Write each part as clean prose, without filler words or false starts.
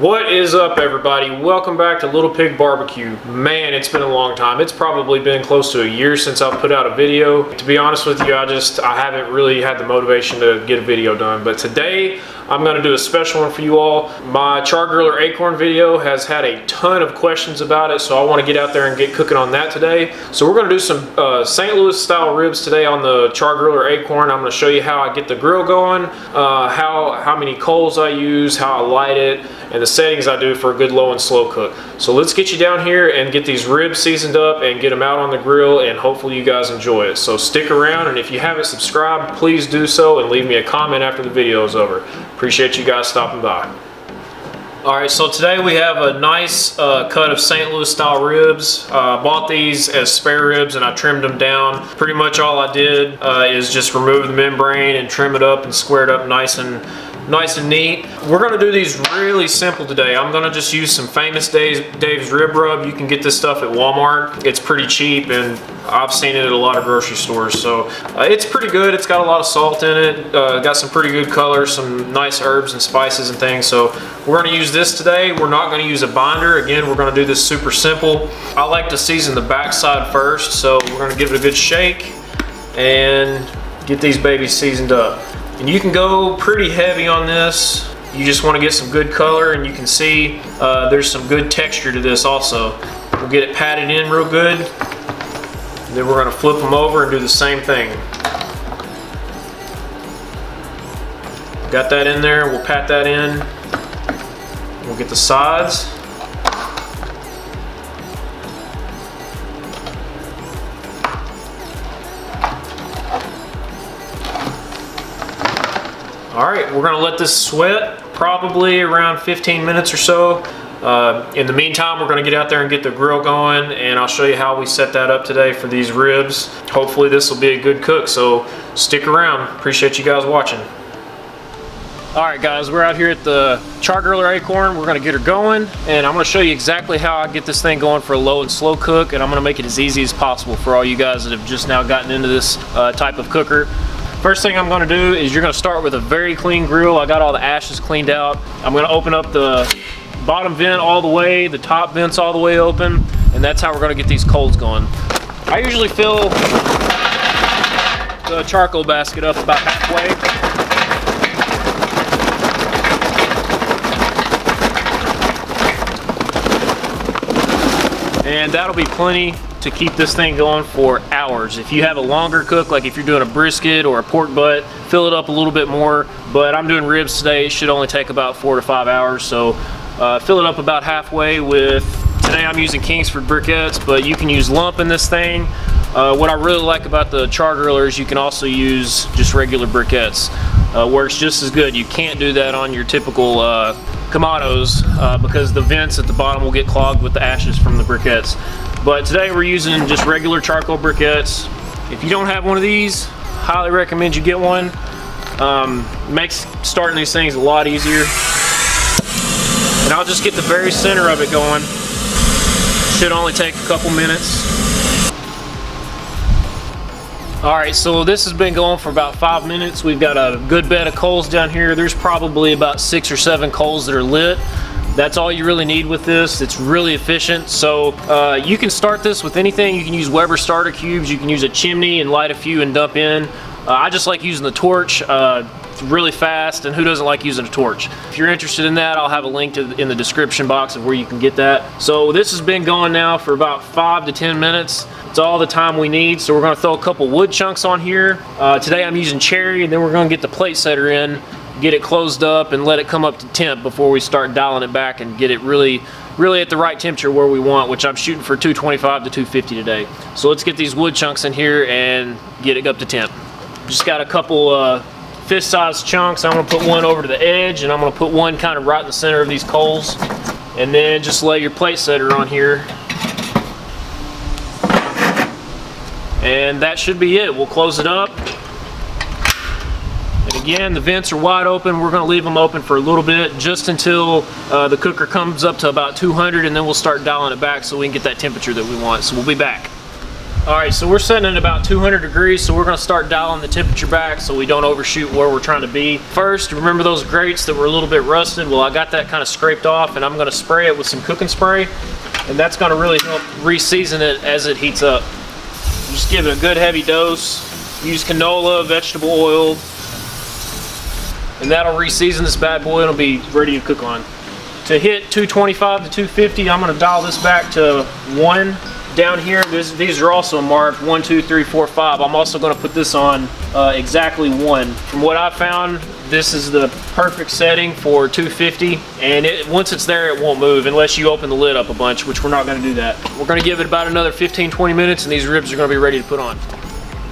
What is up, everybody? Welcome back to Little Pig Barbecue. Man, it's been a long time. It's probably been close to a year since I've put out a video. To be honest with you, I haven't really had the motivation to get a video done. But today, I'm going to do a special one for you all. My Char-Griller Akorn video has had a ton of questions about it, so I want to get out there and get cooking on that today. So we're going to do some St. Louis style ribs today on the Char-Griller Akorn. I'm going to show you how I get the grill going, how many coals I use, how I light it, and the settings I do for a good low and slow cook. So let's get you down here and get these ribs seasoned up and get them out on the grill, and hopefully you guys enjoy it. So stick around, and if you haven't subscribed, please do so and leave me a comment after the video is over. Appreciate you guys stopping by. Alright, so today we have a nice cut of St. Louis style ribs. Bought these as spare ribs and I trimmed them down. Pretty much all I did is just remove the membrane and trim it up and square it up nice and neat. We're going to do these really simple today. I'm going to just use some Famous Dave's rib rub. You can get this stuff at Walmart. It's pretty cheap and I've seen it at a lot of grocery stores. So it's pretty good. It's got a lot of salt in it. Got some pretty good color, some nice herbs and spices and things. So we're going to use this today. We're not going to use a binder. Again, we're going to do this super simple. I like to season the backside first. So we're going to give it a good shake and get these babies seasoned up. And you can go pretty heavy on this. You just want to get some good color, and you can see there's some good texture to this also. We'll get it patted in real good. And then we're going to flip them over and do the same thing. Got that in there, we'll pat that in. We'll get the sides. Alright, we're going to let this sweat probably around 15 minutes or so. In the meantime, we're going to get out there and get the grill going, and I'll show you how we set that up today for these ribs. Hopefully this will be a good cook, so stick around. Appreciate you guys watching. Alright guys, we're out here at the Char-Griller Akorn. We're going to get her going, and I'm going to show you exactly how I get this thing going for a low and slow cook, and I'm going to make it as easy as possible for all you guys that have just now gotten into this type of cooker. First thing I'm going to do is you're going to start with a very clean grill. I got all the ashes cleaned out. I'm going to open up the bottom vent all the way, the top vents all the way open, and that's how we're going to get these coals going. I usually fill the charcoal basket up about halfway. And that'll be plenty to keep this thing going for hours. If you have a longer cook, like if you're doing a brisket or a pork butt, fill it up a little bit more. But I'm doing ribs today. It should only take about 4 to 5 hours. So fill it up about halfway with, today I'm using Kingsford briquettes, but you can use lump in this thing. What I really like about the Char-Griller is you can also use just regular briquettes. Works just as good. You can't do that on your typical Kamados because the vents at the bottom will get clogged with the ashes from the briquettes. But today we're using just regular charcoal briquettes. If you don't have one of these, highly recommend you get one. Makes starting these things a lot easier. And I'll just get the very center of it going. Should only take a couple minutes. Alright, so this has been going for about 5 minutes. We've got a good bed of coals down here. There's probably about 6 or 7 coals that are lit. That's all you really need with this. It's really efficient. So you can start this with anything. You can use Weber starter cubes. You can use a chimney and light a few and dump in. I just like using the torch. It's really fast, and who doesn't like using a torch? If you're interested in that, I'll have a link in the description box of where you can get that. So this has been going now for about 5 to 10 minutes. It's all the time we need. So we're going to throw a couple wood chunks on here. Today I'm using cherry, and then we're going to get the plate setter in, get it closed up, and let it come up to temp before we start dialing it back and get it really at the right temperature where we want, which I'm shooting for 225 to 250 today. So let's get these wood chunks in here and get it up to temp. Just got a couple fist-sized chunks. I'm going to put one over to the edge, and I'm going to put one kind of right in the center of these coals, and then just lay your plate setter on here. And that should be it. We'll close it up. And again, the vents are wide open. We're going to leave them open for a little bit, just until the cooker comes up to about 200, and then we'll start dialing it back so we can get that temperature that we want. So we'll be back. All right, so we're setting at about 200 degrees, so we're gonna start dialing the temperature back so we don't overshoot where we're trying to be. First, remember those grates that were a little bit rusted? Well, I got that kind of scraped off, and I'm gonna spray it with some cooking spray, and that's gonna really help re-season it as it heats up. Just give it a good heavy dose. Use canola, vegetable oil, and that'll re-season this bad boy. It'll be ready to cook on. To hit 225 to 250, I'm gonna dial this back to 1. Down here, these are also marked 1, 2, 3, 4, 5. I'm also going to put this on exactly 1. From what I found, this is the perfect setting for 250, and once it's there, it won't move unless you open the lid up a bunch, which we're not going to do that. We're going to give it about another 15-20 minutes, and these ribs are going to be ready to put on.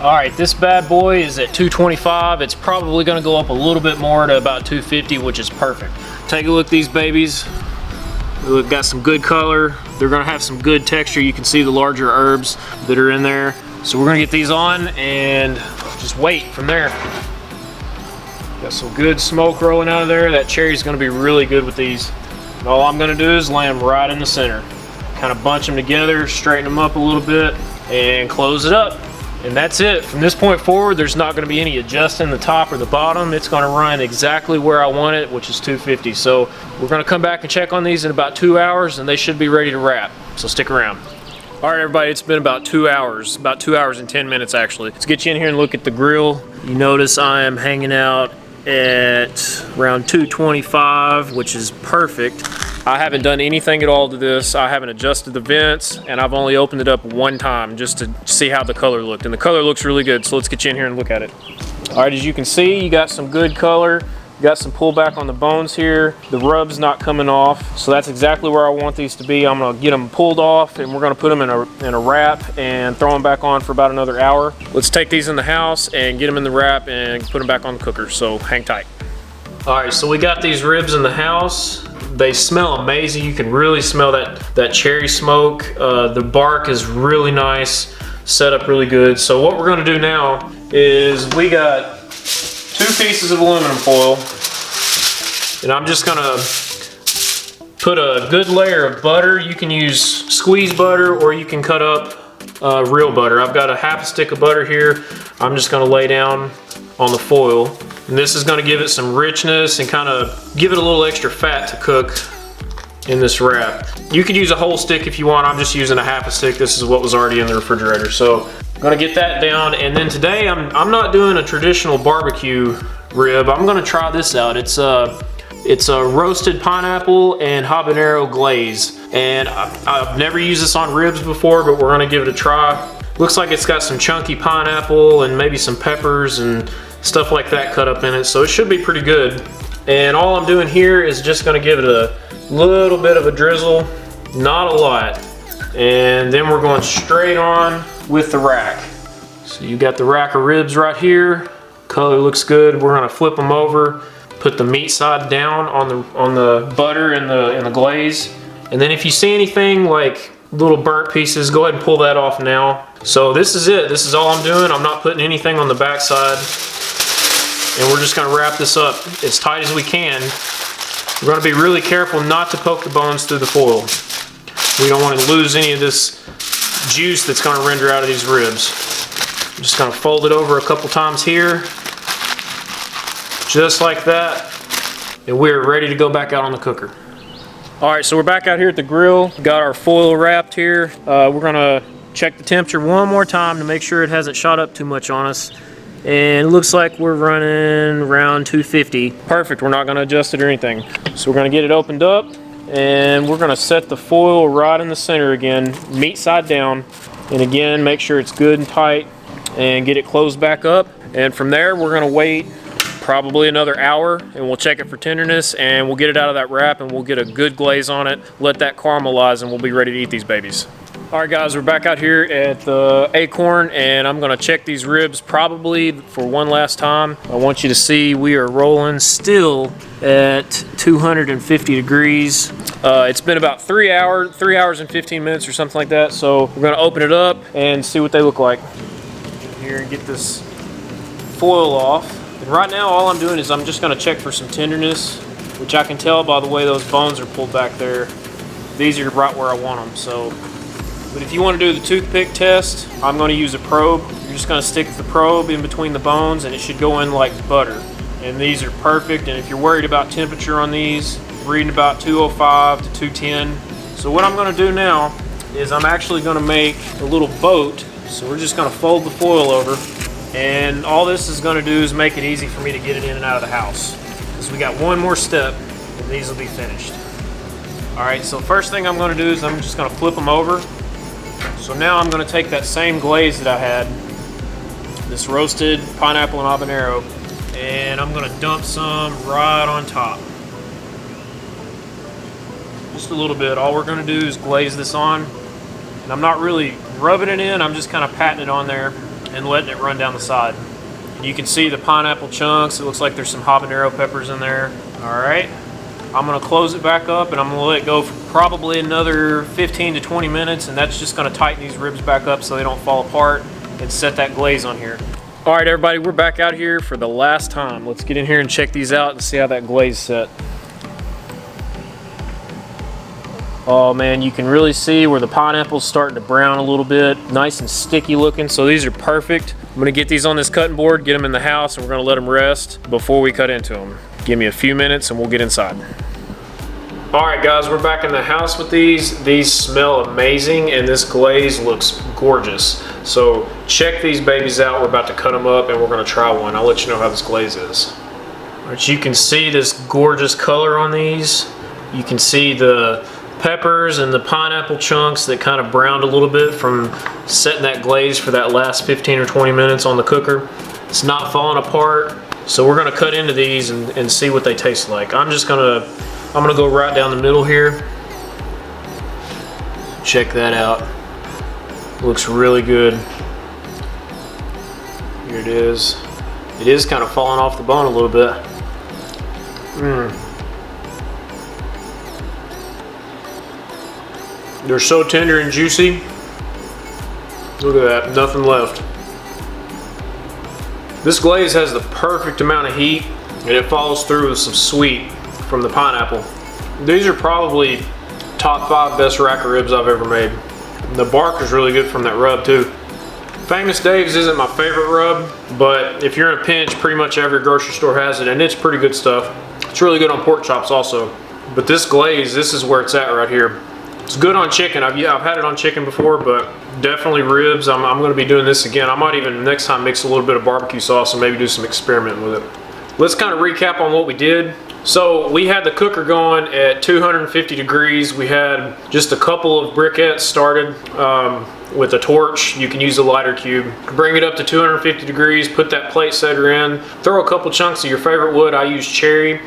All right, this bad boy is at 225. It's probably going to go up a little bit more to about 250, which is perfect. Take a look at these babies. We've got some good color. They're gonna have some good texture. You can see the larger herbs that are in there. So we're gonna get these on and just wait from there. Got some good smoke rolling out of there. That cherry's gonna be really good with these. And all I'm gonna do is lay them right in the center. Kind of bunch them together, straighten them up a little bit, and close it up. And that's it. From this point forward, there's not gonna be any adjusting the top or the bottom. It's gonna run exactly where I want it, which is 250. So we're gonna come back and check on these in about 2 hours, and they should be ready to wrap. So stick around. All right, everybody, it's been about 2 hours, about 2 hours and 10 minutes actually. Let's get you in here and look at the grill. You notice I am hanging out at around 225, which is perfect. I haven't done anything at all to this. I haven't adjusted the vents, and I've only opened it up one time just to see how the color looked. And the color looks really good, so let's get you in here and look at it. All right, as you can see, you got some good color. You got some pullback on the bones here. The rub's not coming off, so that's exactly where I want these to be. I'm gonna get them pulled off, and we're gonna put them in a wrap and throw them back on for about another hour. Let's take these in the house and get them in the wrap and put them back on the cooker, so hang tight. All right, so we got these ribs in the house. They smell amazing. You can really smell that cherry smoke. The bark is really nice, set up really good. So what we're gonna do now is we got 2 pieces of aluminum foil, and I'm just gonna put a good layer of butter. You can use squeezed butter, or you can cut up real butter. I've got a half a stick of butter here. I'm just gonna lay down on the foil. And this is gonna give it some richness and kind of give it a little extra fat to cook in this wrap. You could use a whole stick if you want. I'm just using a half a stick. This is what was already in the refrigerator. So I'm gonna get that down. And then today I'm not doing a traditional barbecue rib. I'm gonna try this out. It's a roasted pineapple and habanero glaze. And I've never used this on ribs before, but we're gonna give it a try. Looks like it's got some chunky pineapple and maybe some peppers and stuff like that cut up in it, so it should be pretty good. And all I'm doing here is just gonna give it a little bit of a drizzle, not a lot. And then we're going straight on with the rack. So you got the rack of ribs right here. Color looks good. We're gonna flip them over, put the meat side down on the butter and the glaze. And then if you see anything like little burnt pieces, go ahead and pull that off now. So this is it. This is all I'm doing. I'm not putting anything on the back side. And we're just gonna wrap this up as tight as we can. We're gonna be really careful not to poke the bones through the foil. We don't want to lose any of this juice that's gonna render out of these ribs. I'm just gonna fold it over a couple times here. Just like that. And we're ready to go back out on the cooker. All right, so we're back out here at the grill. Got our foil wrapped here. We're gonna check the temperature one more time to make sure it hasn't shot up too much on us. And it looks like we're running around 250. Perfect, we're not gonna adjust it or anything. So we're gonna get it opened up, and we're gonna set the foil right in the center again, meat side down. And again, make sure it's good and tight, and get it closed back up. And from there, we're gonna wait probably another hour, and we'll check it for tenderness, and we'll get it out of that wrap, and we'll get a good glaze on it, let that caramelize, and we'll be ready to eat these babies. All right, guys, we're back out here at the Akorn, and I'm gonna check these ribs probably for one last time. I want you to see we are rolling still at 250 degrees. It's been about 3 hours and 15 minutes or something like that. So we're gonna open it up and see what they look like. Get in here and get this foil off. And right now, all I'm doing is I'm just gonna check for some tenderness, which I can tell by the way those bones are pulled back there. These are right where I want them. So But if you want to do the toothpick test, I'm going to use a probe. You're just going to stick the probe in between the bones and it should go in like butter. And these are perfect, and if you're worried about temperature on these, reading about 205 to 210. So what I'm going to do now is I'm actually going to make a little boat. So we're just going to fold the foil over, and all this is going to do is make it easy for me to get it in and out of the house. Because we got one more step and these will be finished. Alright, so first thing I'm going to do is I'm just going to flip them over. So now I'm going to take that same glaze that I had, this roasted pineapple and habanero, and I'm going to dump some right on top. Just a little bit. All we're going to do is glaze this on, and I'm not really rubbing it in, I'm just kind of patting it on there and letting it run down the side. And you can see the pineapple chunks. It looks like there's some habanero peppers in there. Alright, I'm going to close it back up and I'm going to let it go for probably another 15 to 20 minutes, and that's just going to tighten these ribs back up so they don't fall apart, and set that glaze on here. Alright everybody, we're back out here for the last time. Let's get in here and check these out and see how that glaze set. Oh man, you can really see where the pineapple's starting to brown a little bit. Nice and sticky looking, so these are perfect. I'm gonna get these on this cutting board, get them in the house, and we're gonna let them rest before we cut into them. Give me a few minutes and we'll get inside. Alright guys, we're back in the house with these. These smell amazing and this glaze looks gorgeous. So check these babies out. We're about to cut them up and we're going to try one. I'll let you know how this glaze is. Alright, you can see this gorgeous color on these. You can see the peppers and the pineapple chunks that kind of browned a little bit from setting that glaze for that last 15 or 20 minutes on the cooker. It's not falling apart. So we're going to cut into these and see what they taste like. I'm gonna go right down the middle here. Check that out. Looks really good. Here it is. It is kind of falling off the bone a little bit. They're so tender and juicy. Look at that, nothing left. This glaze has the perfect amount of heat, and it follows through with some sweet from the pineapple. These are probably top 5 best rack of ribs I've ever made. The bark is really good from that rub too. Famous Dave's isn't my favorite rub, but if you're in a pinch, pretty much every grocery store has it, and it's pretty good stuff. It's really good on pork chops also. But this glaze, this is where it's at right here. It's good on chicken. I've had it on chicken before, but definitely ribs. I'm going to be doing this again. I might even next time mix a little bit of barbecue sauce and maybe do some experimenting with it. Let's kind of recap on what we did. So we had the cooker going at 250 degrees. We had just a couple of briquettes started with a torch. You can use a lighter cube. Bring it up to 250 degrees, put that plate setter in, throw a couple chunks of your favorite wood. I used cherry.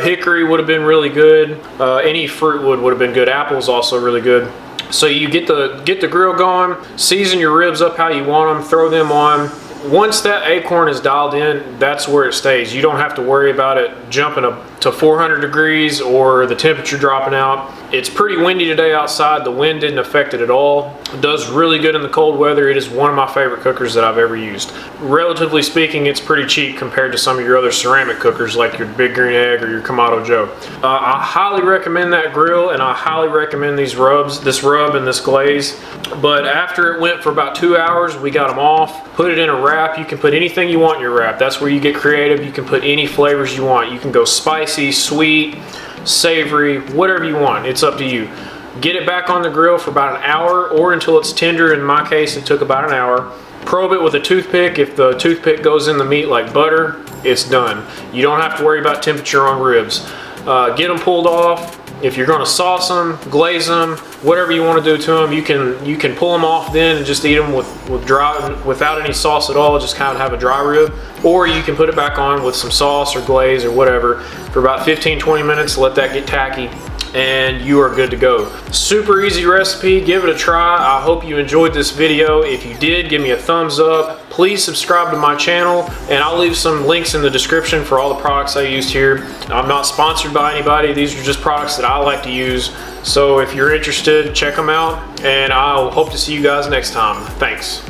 Hickory would have been really good. Any fruit wood would have been good. Apple is also really good. So you get the grill going, season your ribs up how you want them, throw them on. Once that acorn is dialed in, that's where it stays. You don't have to worry about it jumping up to 400 degrees or the temperature dropping out. It's pretty windy today outside. The wind didn't affect it at all. It does really good in the cold weather. It is one of my favorite cookers that I've ever used. Relatively speaking, it's pretty cheap compared to some of your other ceramic cookers like your Big Green Egg or your Kamado Joe. I highly recommend that grill, and I highly recommend these rubs, this rub and this glaze. But after it went for about 2 hours, we got them off, put it in a wrap. You can put anything you want in your wrap. That's where you get creative. You can put any flavors you want. You can go spicy, sweet, savory, whatever you want. It's up to you. Get it back on the grill for about an hour or until it's tender. In my case, it took about an hour. Probe it with a toothpick. If the toothpick goes in the meat like butter, it's done. You don't have to worry about temperature on ribs. Get them pulled off. If you're going to sauce them, glaze them, whatever you want to do to them, you can pull them off then and just eat them without any sauce at all. Just kind of have a dry rib, or you can put it back on with some sauce or glaze or whatever for about 15-20 minutes. Let that get tacky, and you are good to go. Super easy recipe. Give it a try. I hope you enjoyed this video. If you did, give me a thumbs up. Please subscribe to my channel, and I'll leave some links in the description for all the products I used here. I'm not sponsored by anybody. These are just products that I like to use. So if you're interested, check them out, and I'll hope to see you guys next time. Thanks.